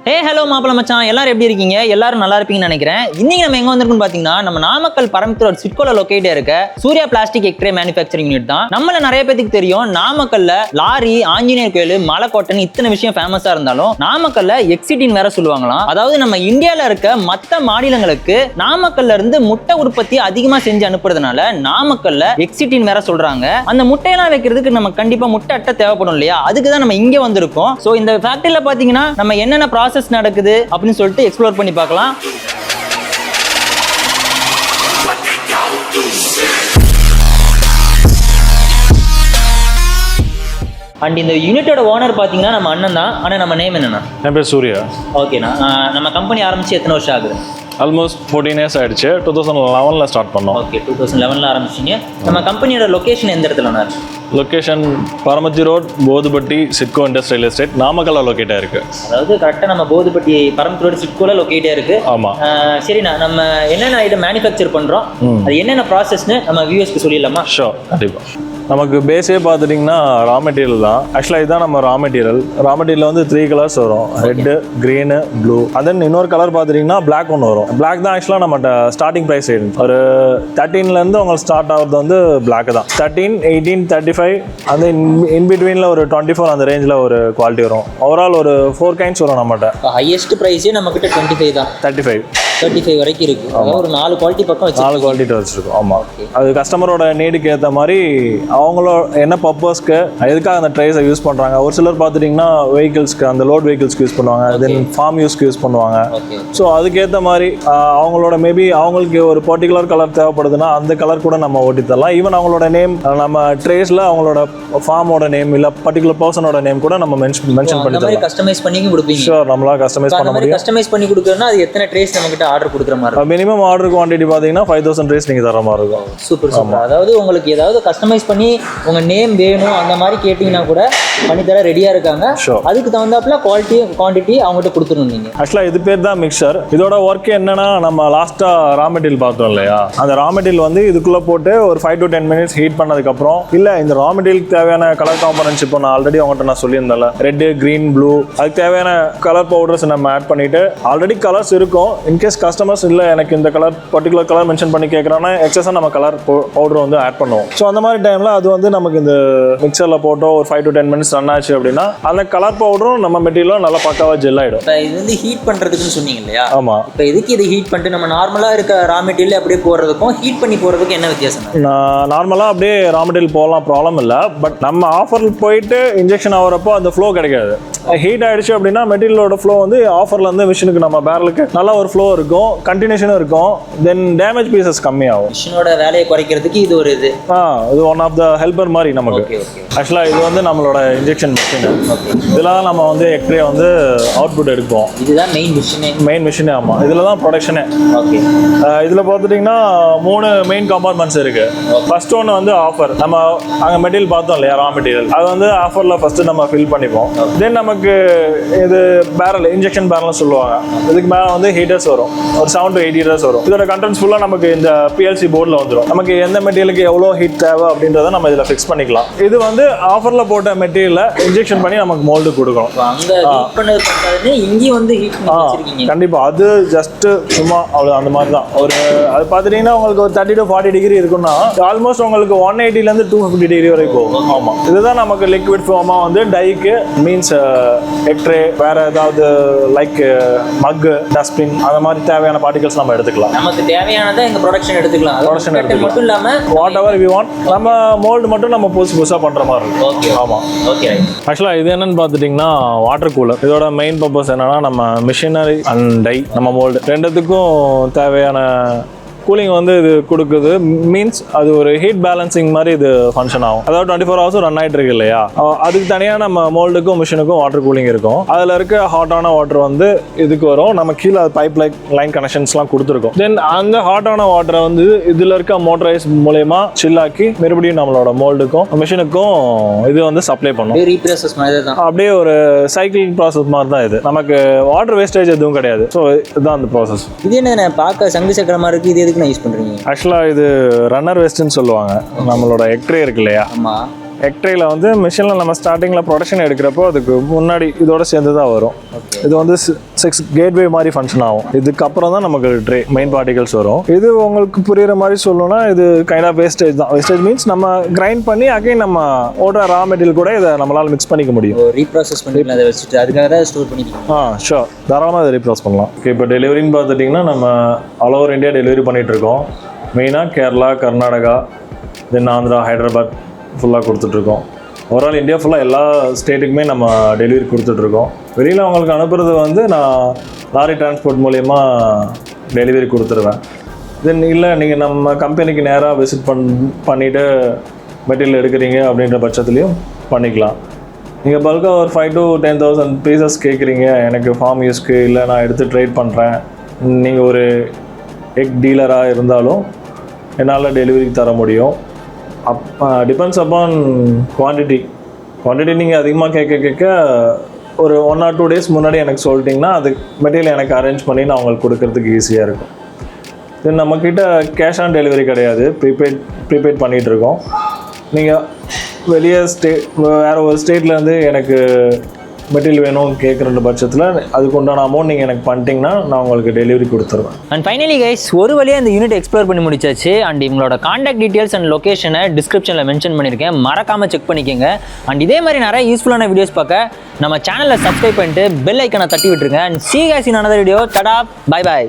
Hey hello மாப்பிள மச்சான், எல்லாரும் எப்படி இருக்கீங்க? எல்லாரும் நல்லா இருப்பீங்கன்னு நினைக்கிறேன். இன்னைக்கு நம்ம எங்க வந்திருக்கோம்னு பாத்தீங்கன்னா, நம்ம நாமக்கல் பரமத்திரோட சிட்கோல லொகேட் இருக்க சூர்யா பிளாஸ்டிக் எக்ட்ரே மேனுஃபேக்சரிங் யூனிட் தான். நம்மள நிறைய பேருக்கு தெரியும், நாமக்கல்ல லாரி, ஆஞ்சநேயர் கோயில், மலைக்கோட்டன் இத்தனை விஷயம் ஃபேமஸா இருந்தாலும் நாமக்கல்ல எக்ஸிட்டின் வேற சொல்லுவாங்களாம். அதாவது நம்ம இந்தியால இருக்க மத்த மாநிலங்களுக்கு நாமக்கல்ல இருந்து முட்டை உற்பத்தி அதிகமா செஞ்சு அனுப்புறதுனால நாமக்கல்ல எக்ஸிட்டின் வேற சொல்றாங்க. அந்த முட்டையெல்லாம் வைக்கிறதுக்கு நம்ம கண்டிப்பா முட்டை அட்டை தேவைப்படும் இல்லையா? அதுக்கு தான் நம்ம இங்க வந்திருக்கோம். சோ இந்த ஃபேக்டரியில பாத்தீங்கன்னா நம்ம என்னென்ன ப்ராசஸ் நடக்குது அப்படின்னு சொல்லிட்டு எக்ஸ்ப்ளோர் பண்ணி பார்க்கலாம். அண்ட் இந்த யூனிட்டோட ஓனர் பாத்தீங்கன்னா நம்ம அண்ணன் தான். ஆனா நம்ம நேம் என்னன்னா? என் பேர் சூர்யா. ஓகேண்ணா, நம்ம கம்பெனி ஆரம்பிச்சு எத்தனை வருஷம் ஆகுது? ஆல்மோஸ்ட் 14 years ஆயிடுச்சு. 2011 ஸ்டார்ட் பண்ணோம். ஓகே, 2011 ஆரம்பிச்சிங்க. நம்ம கம்பெனியோட லொகேஷன் எந்த இடத்துல? Location Paramathi road, Pothupatti, SIDCO industrial estate, நாமக்கல்ல லொக்கேட் ஆயிருக்கு. அதாவது கரெக்டாக நம்ம போதுப்பட்டி பரமத்தி ரோடு சிட்கோல லொக்கேட் ஆயிருக்கு. ஆமாம். சரிண்ணா, நம்ம என்னென்ன ஐட்டம் மேனுஃபேக்சர் பண்ணுறோம், அது என்னென்ன ப்ராசஸ்னு நம்ம வியூவர்ஸ்க்கு சொல்லிடலாமா? ஷோர், கண்டிப்பாக. நமக்கு பேஸே பார்த்துட்டிங்கன்னா ரா மெட்டீரியல் தான். ஆக்சுவலாக இதுதான் நம்ம ரா மெட்டீரியல். ரா மெட்டீரியல் வந்து 3 கலர்ஸ் வரும், ரெட்டு, க்ரீனு, ப்ளூ. அதன் இன்னொரு கலர் பார்த்துட்டிங்கன்னா பிளாக் ஒன்று வரும். பிளாக் தான் ஆக்சுவலாக நம்ம ஸ்டார்டிங் ப்ரைஸ் ஒரு 13லேருந்து உங்களுக்கு ஸ்டார்ட் ஆகிறது வந்து பிளாக் தான். 13, 18, 35 அந்த இன்பிட்வீனில் ஒரு 24 அந்த ரேஞ்சில் ஒரு குவாலிட்டி வரும். ஓவரால் ஒரு 4 கைண்ட்ஸ் வரும் நம்மகிட்ட. ஹையஸ்ட் ப்ரைஸே நம்மக்கிட்ட 25 தான். 35 வரைக்கும் இருக்குது. அதாவது ஒரு 4 குவாலிட்டி பக்கம் வச்சு 4 குவாலிட்டி வச்சுருக்கோம். ஆமாம், அது கஸ்டமரோட நீடுக்கு ஏற்ற மாதிரி அவங்களோட என்ன பர்பஸ்க்கு எதுக்காக அந்த ட்ரேஸை யூஸ் பண்ணுறாங்க. ஒரு சிலர் பார்த்துட்டிங்கன்னா வெஹிக்கிள்ஸ்க்கு, அந்த லோட் வெஹிக்கிள்ஸ்க்கு யூஸ் பண்ணுவாங்க, தென் ஃபார்ம் யூஸ்க்கு யூஸ் பண்ணுவாங்க. ஸோ அதுக்கேற்ற மாதிரி அவங்களோட மேபி அவங்களுக்கு ஒரு பர்டிகுலர் கலர் தேவைப்படுதுன்னா அந்த கலர் கூட நம்ம ஓட்டி தரலாம். ஈவன் அவங்களோட நேம் நம்ம ட்ரேஸில் அவங்களோட ஃபார்மோட நேம் இல்லை பர்டிகுலர் பர்சனோட நேம் கூட நம்ம மென்ஷன் பண்ணி தரலாம். கஸ்டமைஸ் பண்ணி கொடுப்பீங்க? ஷூர், நம்மளால கஸ்டமைஸ் பண்ண முடியும். கஸ்டமைஸ் பண்ணி கொடுக்குறதுனா அது எத்தனை ட்ரேஸ் நம்மகிட்ட ஆர்டர் கொடுக்குற மாதிரி இருக்கும்? மினிமம் ஆர்டர் குவான்டிட்டி பார்த்தீங்கன்னா 5000 ட்ரேஸ் நீங்கள் தர மாதிரி இருக்கும். Super super. அதாவது உங்களுக்கு ஏதாவது கஸ்டமைஸ் பண்ணி உங்கள் நேம் வேணும் அந்த மாதிரி கேட்டிங்கன்னா கூட பண்ணித்தர ரெடியாக இருக்காங்க. அதுக்கு தகுந்தாப்புல குவாலிட்டி குவான்டிட்டி அவங்ககிட்ட கொடுத்துருங்க நீங்கள். ஆக்சுவலாக இது பேர் தான் மிக்சர். இதோட ஒர்க் என்னன்னா, நம்ம லாஸ்ட்டாக ரா மெட்டீரியல் பார்த்தோம் இல்லையா, அந்த ரா மெட்டீரியல் வந்து இதுக்குள்ளே போட்டு ஒரு 5 to 10 minutes ஹீட் பண்ணதுக்கப்புறம் இல்லை இந்த ரா மெட்டீரியலுக்கு தேவையான கலர் காம்பனன்ட்ஸ் இப்போ நான் ஆல்ரெடி அவங்ககிட்ட நான் சொல்லியிருந்தேன், ரெட்டு, க்ரீன், ப்ளூ, அதுக்கு தேவையான கலர் பவுடர்ஸ் நம்ம ஆட் பண்ணிவிட்டு ஆல்ரெடி கலர்ஸ் இருக்கும். இன்கேஸ் கஸ்டமர்ஸ் இல்லை எனக்கு இந்த கலர் பர்டிகுலர் கலர் மென்ஷன் பண்ணி கேட்குறாங்கன்னா எக்ஸஸாக நம்ம கலர் பவுடர் வந்து ஆட் பண்ணுவோம். ஸோ அந்த மாதிரி டைமில் அது வந்து நமக்கு இந்த மிக்சரில் போட்டோ ஒரு 5 to 10 minutes ரன் ஆச்சு அப்படின்னா அந்த கலர் பவுடரும் நம்ம மெட்டீரியலும் நல்லா பக்காவாக ஜெல் ஆகிடும். இது வந்து ஹீட் பண்ணுறதுக்குன்னு சொன்னீங்க இல்லையா? ஆமாம். இப்போ இதுக்கு இது ஹீட் பண்ணிட்டு நம்ம நார்மலாக இருக்க ரா மெட்டீரியல் அப்படியே போடுறதுக்கும் ஹீட் பண்ணி போடுறதுக்கும் என்ன வித்தியாசம்? நார்மலாக அப்படியே ரா மெட்டீரியல் போகலாம், ப்ராப்ளம் இல்லை. பட் நம்ம ஆஃபரில் போயிட்டு இன்ஜெக்ஷன் ஆகிறப்போ அந்த ஃப்ளோ கிடைக்காது. ஹீட் ஆகிடுச்சு அப்படின்னா மெட்டீரியலோட ஃப்ளோ வந்து ஆஃபரில் இருந்து மிஷினுக்கு நம்ம பேரலுக்கு நல்லா ஒரு ஃப்ளோ இருக்கும், கண்டினியூஷனும் இருக்கும். தென் டேமேஜ் பீசஸ் கம்மியாகும். மிஷினோட வேலையை குறைக்கிறதுக்கு இது ஒரு இது ஒன் ஆஃப் த ஹெல்பர் மாதிரி நமக்கு. ஆக்சுவலாக இது வந்து நம்மளோட இன்ஜெக்ஷன் மிஷின். இதில் தான் நம்ம வந்து எக்ட்ரே வந்து அவுட்புட் எடுப்போம். இதுதான் மெயின் மிஷினே. ஆமாம், இதில் தான் ப்ரொடக்ஷனே. ஓகே. இதில் பார்த்துட்டிங்கன்னா 3 மெயின் கம்பார்ட்மெண்ட்ஸ் இருக்குது. ஃபர்ஸ்ட் ஒன்று வந்து ஆஃபர். நம்ம அங்கே மெட்டீரியல் பார்த்தோம் இல்லையா, ரா மெட்டீரியல், அது வந்து ஆஃபரில் ஃபஸ்ட்டு நம்ம ஃபில் பண்ணிப்போம். தென் நமக்கு இது பேரல், இன்ஜெக்ஷன் பேரல்னு சொல்லுவாங்க. இதுக்கு மேலே வந்து ஹீட்டர்ஸ் வரும், ஒரு 7 to 8 ஹீட்டர்ஸ் வரும். இதோட கண்டென்ட்ஸ் ஃபுல்லாக நமக்கு இந்த பிஎல்சி போர்டில் வந்துடும். நமக்கு எந்த மெட்டீரியலுக்கு எவ்வளோ ஹீட் தேவை அப்படின்றத நம்ம இதில் ஃபிக்ஸ் பண்ணிக்கலாம். இது வந்து ஆஃபரில் போட்ட மெட்டீரியலை இன்ஜெக்ஷன் பண்ணி நமக்கு மோல்டு கொடுக்கணும். கண்டிப்பாக அது ஜஸ்ட் சும்மா அவ்வளோ அந்த மாதிரி தான். ஒரு அது பார்த்துட்டிங்கன்னா உங்களுக்கு ஒரு 30 to 40 டிகிரி இருக்குன்னா ஆல்மோஸ்ட் உங்களுக்கு 180லேருந்து 250 டிகிரி வரைக்கும் போகும். ஆமாம், இதுதான் நமக்கு லிக்விட் ஃபார்மாக வந்து டைக்கு மீன்ஸ் எக்ட்ரே, வேற ஏதாவது லைக் மக்கு, டஸ்ட்பின், அந்த மாதிரி தேவையான பார்ட்டிகல்ஸ் நம்ம எடுத்துக்கலாம். நமக்கு தேவையானதை எங்க ப்ரொடக்ஷன் எடுத்துக்கலாம். மட்டும் இல்லாம வாட் எவர் வி வாண்ட், நம்ம மோல்டு மட்டும் நம்ம புதுசாக பண்ற மாதிரி இருக்கும். ஓகே. ஆமாம். ஓகே. ஆக்சுவலாக இது என்னன்னு பார்த்துட்டிங்கன்னா வாட்டர் கூலர். இதோட மெயின் பர்பஸ் என்னன்னா, நம்ம மிஷினரி அண்ட் டை, நம்ம மோல்டு ரெண்டுத்துக்கும் தேவையான கூலிங் வந்து இது கொடுக்குது. மீன்ஸ் அது ஒரு ஹீட் பேலன்சிங் மாதிரி இது ஃபங்க்ஷன் ஆகும். அதாவது 24 hours ரன் ஆகிட்டு இருக்கு இல்லையா, அதுக்கு தனியாக நம்ம மோல்டுக்கும் மிஷினுக்கும் வாட்டர் கூலிங் இருக்கும். அதில் இருக்க ஹாட்டான வாட்டர் வந்து இதுக்கு வரும். நம்ம கீழே பைப் லைன் கனெக்ஷன்ஸ்லாம் கொடுத்துருக்கோம். தென் அந்த ஹாட்டான வாட்டரை வந்து இதில் இருக்க மோட்டரைஸ் மூலயமா சில்லாக்கி மறுபடியும் நம்மளோட மோல்டுக்கும் மிஷினுக்கும் இது வந்து சப்ளை பண்ணும். அப்படியே ஒரு சைக்கிள் ப்ராசஸ் மாதிரி தான் இது. நமக்கு வாட்டர் வேஸ்டேஜ் எதுவும் கிடையாது. ஸோ இதுதான் அந்த ப்ராசஸ். இது என்ன பார்க்க சங்கு சக்கரமாக இருக்குது, இது யூஸ் பண்றீங்க? ஆக்சுவலாக இது ரன்னர் வேஸ்ட்னு சொல்லுவாங்க. நம்மளோட எக்ட்ரே இருக்கு இல்லையா, எக்ட்ரேயில் வந்து மிஷினில் நம்ம ஸ்டார்டிங்கில் ப்ரொடக்ஷன் எடுக்கிறப்போ அதுக்கு முன்னாடி இதோட சேர்ந்து தான் வரும். இது வந்து 6 கேட்வே மாதிரி ஃபங்க்ஷன் ஆகும். இதுக்கப்புறம் தான் நமக்கு ட்ரே மெயின் பார்ட்டிகல்ஸ் வரும். இது உங்களுக்கு புரியுற மாதிரி சொல்லணும்னா இது கைண்ட் ஆஃப் வேஸ்டேஜ் தான். வேஸ்டேஜ் மீன்ஸ் நம்ம கிரைண்ட் பண்ணி அகைன் நம்ம ஓடுற ரா மெட்டீரியல் கூட இதை நம்மளால் மிக்ஸ் பண்ணிக்க முடியும். ரீப்ராசஸ் பண்ணி அதை வச்சுட்டு அதுக்காக தான் ஸ்டோர் பண்ணிக்கலாம். ஷோர், தாராளமாக இதை ரீப்ராஸ் பண்ணலாம். ஓகே, இப்போ டெலிவரின்னு பார்த்துட்டிங்கன்னா நம்ம ஆல் ஓவர் இந்தியா டெலிவரி பண்ணிகிட்ருக்கோம். மெயினாக கேரளா, கர்நாடகா, தென் ஆந்திரா, ஹைதராபாத் ஃபுல்லாக கொடுத்துட்ருக்கோம். ஓவரால் இந்தியா ஃபுல்லாக எல்லா ஸ்டேட்டுக்குமே நம்ம டெலிவரி கொடுத்துட்ருக்கோம். வெளியில் அவங்களுக்கு அனுப்புறது வந்து நான் லாரி டிரான்ஸ்போர்ட் மூலயமா டெலிவரி கொடுத்துருவேன். தென் இல்லை நீங்கள் நம்ம கம்பெனிக்கு நேராக விசிட் பண்ணிவிட்டு மெட்டீரியல் எடுக்கிறீங்க அப்படின்ற பட்சத்துலேயும் பண்ணிக்கலாம். நீங்கள் பல்காக ஒரு 5,000 to 10,000 பீசஸ் கேட்குறீங்க எனக்கு ஃபார்ம் யூஸ்க்கு, இல்லை நான் எடுத்து ட்ரேட் பண்ணுறேன், நீங்கள் ஒரு எக் டீலராக இருந்தாலும் என்னால் டெலிவரிக்கு தர முடியும். டிபெண்ட்ஸ் அப்பான் குவான்டிட்டி நீங்கள் அதிகமாக கேட்க ஒரு 1 or 2 days முன்னாடி எனக்கு சொல்லிட்டிங்கன்னா அது மெட்டீரியல் எனக்கு அரேஞ்ச் பண்ணி நான் உங்களுக்கு கொடுக்கறதுக்கு ஈஸியாக இருக்கும். தென் நம்மக்கிட்ட கேஷ் ஆன் டெலிவரி கிடையாது, ப்ரீபெய்ட் பண்ணிகிட்ருக்கோம். நீங்கள் வெளியே வேறு ஒரு ஸ்டேட்லேருந்து எனக்கு மெட்டீரியல் வேணும் கேட்குற பட்சத்தில் அதுக்கு உண்டான அமௌண்ட் நீங்கள் எனக்கு பண்ணிட்டீங்கன்னா நான் உங்களுக்கு டெலிவரி கொடுத்துருவேன். அண்ட் ஃபைனலி கைஸ், ஒரு வழியாக இந்த யூனிட் எக்ஸ்ப்ளோர் பண்ணி முடிச்சாச்சு. அண்ட் இவங்களோட காண்டாக்ட் டீட்டெயில்ஸ் அண்ட் லொக்கேஷனை டிஸ்கிரிப்ஷனில் மென்ஷன் பண்ணியிருக்கேன், மறக்காமல் செக் பண்ணிக்கோங்க. அண்ட் இதே மாதிரி நிறைய யூஸ்ஃபுல்லான வீடியோஸ் பார்க்க நம்ம சேனலை சப்ஸ்கிரைப் பண்ணிட்டு பெல் ஐக்கனை தட்டி விட்டுருங்க. And see you guys in another video. Tata, bye bye.